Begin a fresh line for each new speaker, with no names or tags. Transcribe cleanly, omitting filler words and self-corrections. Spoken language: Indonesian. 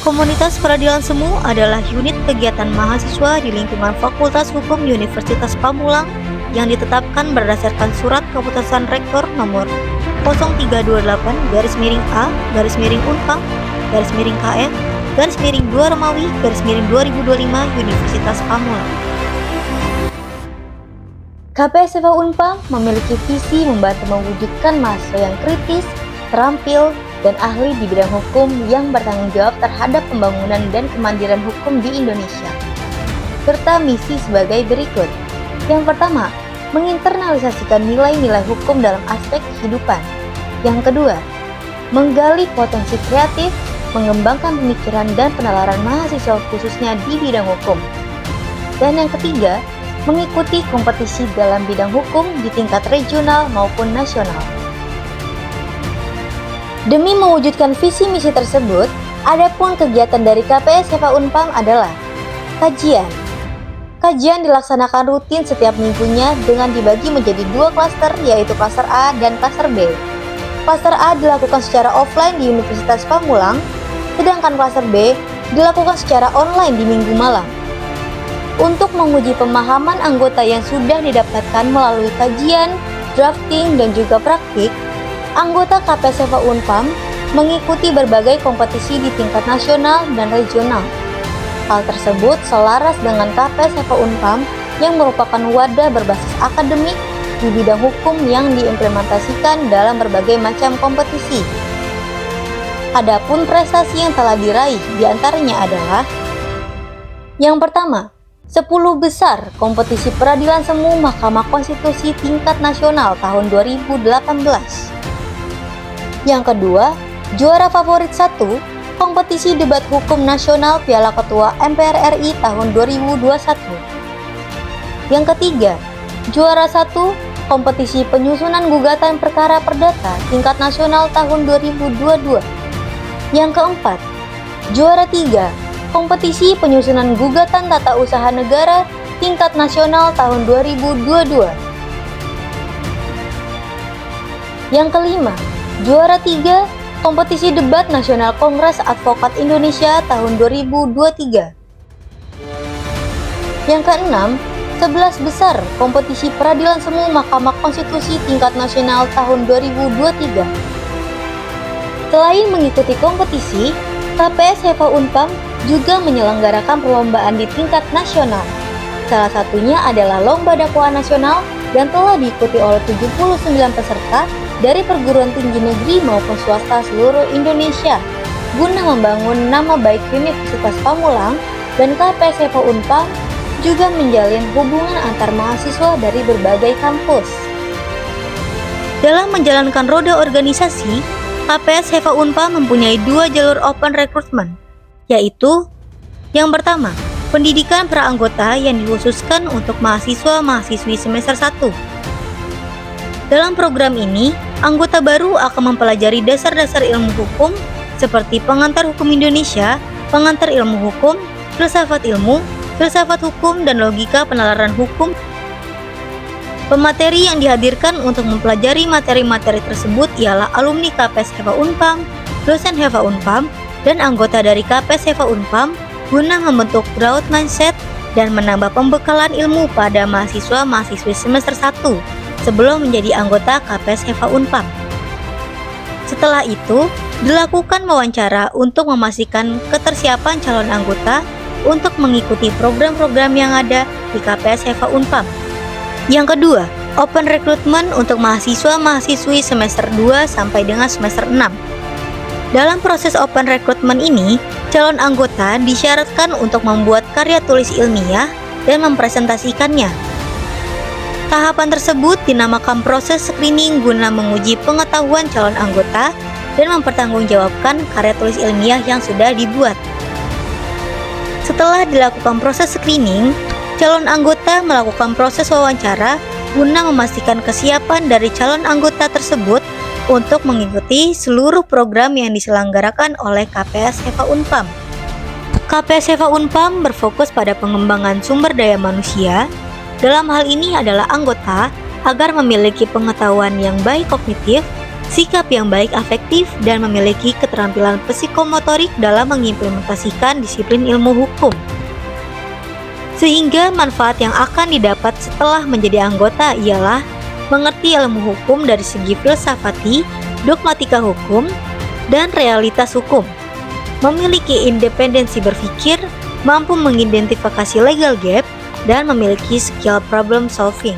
Komunitas Peradilan Semu adalah unit kegiatan mahasiswa di lingkungan Fakultas Hukum Universitas Pamulang yang ditetapkan berdasarkan Surat Keputusan Rektor nomor 0328-Unpam-KF-2 Romawi-2025 Universitas Pamulang. KPSFA Unpam memiliki visi membantu mewujudkan mahasiswa yang kritis, terampil, dan ahli di bidang hukum yang bertanggung jawab terhadap pembangunan dan kemandirian hukum di Indonesia. Serta misi sebagai berikut. Yang pertama, menginternalisasikan nilai-nilai hukum dalam aspek kehidupan. Yang kedua, menggali potensi kreatif, mengembangkan pemikiran dan penalaran mahasiswa khususnya di bidang hukum. Dan yang ketiga, mengikuti kompetisi dalam bidang hukum di tingkat regional maupun nasional. Demi mewujudkan visi misi tersebut, adapun kegiatan dari KPSFA Unpam adalah kajian. Kajian dilaksanakan rutin setiap minggunya dengan dibagi menjadi 2 klaster, yaitu klaster A dan klaster B. Klaster A dilakukan secara offline di Universitas Pamulang, sedangkan klaster B dilakukan secara online di minggu malam. Untuk menguji pemahaman anggota yang sudah didapatkan melalui kajian, drafting, dan juga praktik, anggota KPSFA Unpam mengikuti berbagai kompetisi di tingkat nasional dan regional. Hal tersebut selaras dengan KPSFA Unpam yang merupakan wadah berbasis akademik di bidang hukum yang diimplementasikan dalam berbagai macam kompetisi. Adapun prestasi yang telah diraih diantaranya adalah: yang pertama, 10 besar kompetisi peradilan semu Mahkamah Konstitusi tingkat nasional tahun 2018. Yang kedua, juara favorit 1, kompetisi debat hukum nasional Piala Ketua MPR RI tahun 2021. Yang ketiga, juara 1, kompetisi penyusunan gugatan perkara perdata tingkat nasional tahun 2022. Yang keempat, juara 3, kompetisi penyusunan gugatan tata usaha negara tingkat nasional tahun 2022. Yang kelima, juara 3, kompetisi debat nasional Kongres Advokat Indonesia tahun 2023. Yang keenam, 11 besar kompetisi peradilan semu Mahkamah Konstitusi tingkat nasional tahun 2023. Selain mengikuti kompetisi, KPSFA Unpam juga menyelenggarakan perlombaan di tingkat nasional. Salah satunya adalah Lomba Dakwaan Nasional yang telah diikuti oleh 79 peserta dari perguruan tinggi negeri maupun swasta seluruh Indonesia guna membangun nama baik Universitas Pamulang, dan KPSFA Unpam juga menjalin hubungan antar mahasiswa dari berbagai kampus. Dalam menjalankan roda organisasi, KPSFA Unpam mempunyai 2 jalur open recruitment, yaitu yang pertama, pendidikan praanggota yang dikhususkan untuk mahasiswa-mahasiswi semester 1. Dalam program ini, anggota baru akan mempelajari dasar-dasar ilmu hukum seperti pengantar hukum Indonesia, pengantar ilmu hukum, filsafat ilmu, filsafat hukum, dan logika penalaran hukum. Pemateri yang dihadirkan untuk mempelajari materi-materi tersebut ialah alumni KPSFA Unpam, dosen HEFA Unpam, dan anggota dari KPSFA Unpam guna membentuk growth mindset dan menambah pembekalan ilmu pada mahasiswa-mahasiswi semester 1 sebelum menjadi anggota KPSFA Unpam. Setelah itu, dilakukan wawancara untuk memastikan ketersiapan calon anggota untuk mengikuti program-program yang ada di KPSFA Unpam. Yang kedua, open recruitment untuk mahasiswa-mahasiswi semester 2 sampai dengan semester 6. Dalam proses open recruitment ini, calon anggota disyaratkan untuk membuat karya tulis ilmiah dan mempresentasikannya. Tahapan tersebut dinamakan proses screening guna menguji pengetahuan calon anggota dan mempertanggungjawabkan karya tulis ilmiah yang sudah dibuat. Setelah dilakukan proses screening, calon anggota melakukan proses wawancara guna memastikan kesiapan dari calon anggota tersebut untuk mengikuti seluruh program yang diselenggarakan oleh KPSFA Unpam. KPSFA Unpam berfokus pada pengembangan sumber daya manusia. Dalam hal ini adalah anggota agar memiliki pengetahuan yang baik kognitif, sikap yang baik afektif, dan memiliki keterampilan psikomotorik dalam mengimplementasikan disiplin ilmu hukum. Sehingga manfaat yang akan didapat setelah menjadi anggota ialah mengerti ilmu hukum dari segi filsafati, dogmatika hukum, dan realitas hukum, memiliki independensi berpikir, mampu mengidentifikasi legal gap, dan memiliki skill problem solving.